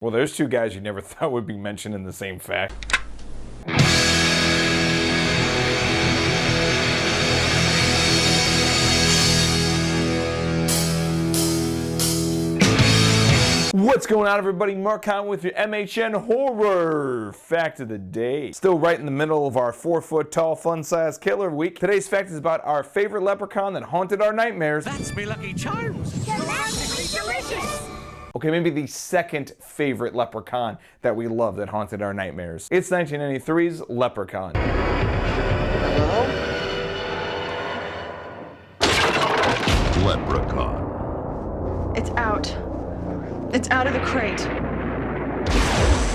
Well, there's two guys you never thought would be mentioned in the same fact. What's going on, everybody? Mark Hahn with your MHN Horror Fact of the Day. Still right in the middle of our 4-foot-tall, fun-sized killer week. Today's fact is about our favorite leprechaun that haunted our nightmares. That's me Lucky Charms. Delicious. Okay, maybe the second favorite leprechaun that we love that haunted our nightmares. It's 1993's Leprechaun. Hello? Leprechaun. It's out. It's out of the crate.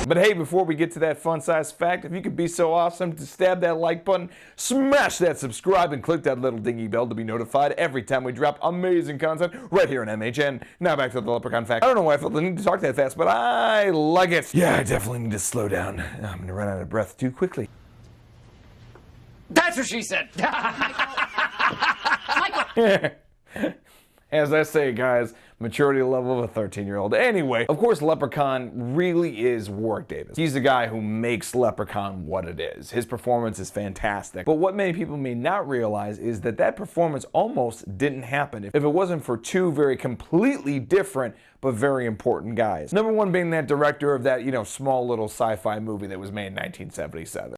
But hey, before we get to that fun-sized fact, if you could be so awesome to stab that like button, smash that subscribe, and click that little dingy bell to be notified every time we drop amazing content right here on MHN. Now back to the Leprechaun fact. I don't know why I felt the need to talk that fast, but I like it. Yeah, I definitely need to slow down. I'm gonna run out of breath too quickly. That's what she said. As I say, guys, maturity level of a 13-year-old. Anyway, of course, Leprechaun really is Warwick Davis. He's the guy who makes Leprechaun what it is. His performance is fantastic. But what many people may not realize is that that performance almost didn't happen if it wasn't for two very completely different but very important guys. Number one being that director of that, small little sci-fi movie that was made in 1977.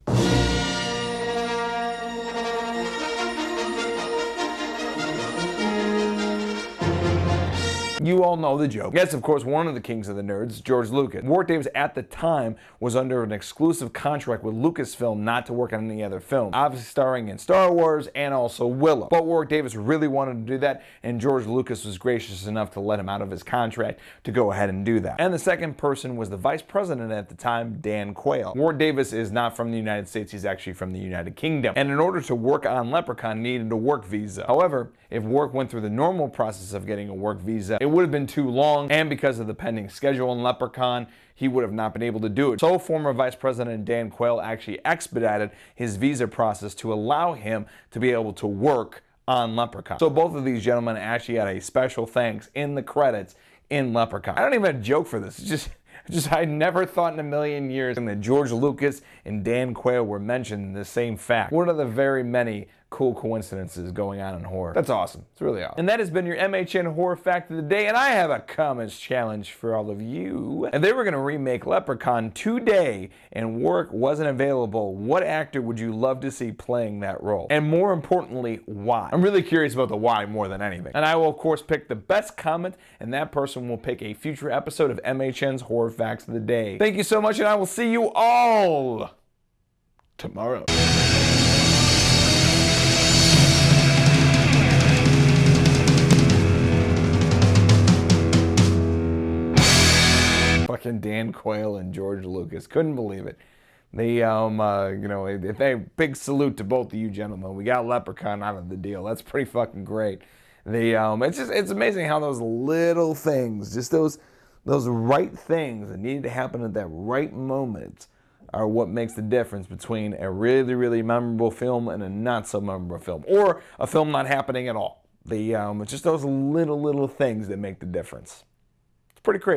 You all know the joke. Yes, of course, one of the kings of the nerds, George Lucas. Warwick Davis at the time was under an exclusive contract with Lucasfilm not to work on any other film, obviously starring in Star Wars and also Willow. But Warwick Davis really wanted to do that, and George Lucas was gracious enough to let him out of his contract to go ahead and do that. And the second person was the vice president at the time, Dan Quayle. Warwick Davis is not from the United States, he's actually from the United Kingdom. And in order to work on Leprechaun, he needed a work visa. However, if Warwick went through the normal process of getting a work visa, it would have been too long, and because of the pending schedule in Leprechaun, he would have not been able to do it. So former Vice President Dan Quayle actually expedited his visa process to allow him to be able to work on Leprechaun. So both of these gentlemen actually had a special thanks in the credits in Leprechaun. I don't even have a joke for this. It's just I never thought in a million years that George Lucas and Dan Quayle were mentioned in the same fact. One of the very many cool coincidences going on in horror. That's awesome. It's really awesome. And that has been your MHN Horror Fact of the Day, and I have a comments challenge for all of you. If they were going to remake Leprechaun today and Warwick wasn't available, what actor would you love to see playing that role? And more importantly, why? I'm really curious about the why more than anything. And I will, of course, pick the best comment, and that person will pick a future episode of MHN's Horror Facts of the Day. Thank you so much, and I will see you all tomorrow. Fucking Dan Quayle and George Lucas. Couldn't believe it. They, big salute to both of you gentlemen. We got Leprechaun out of the deal. That's pretty fucking great. It's amazing how those little things, just those right things that needed to happen at that right moment are what makes the difference between a really, really memorable film and a not so memorable film, or a film not happening at all. It's just those little things that make the difference. It's pretty crazy.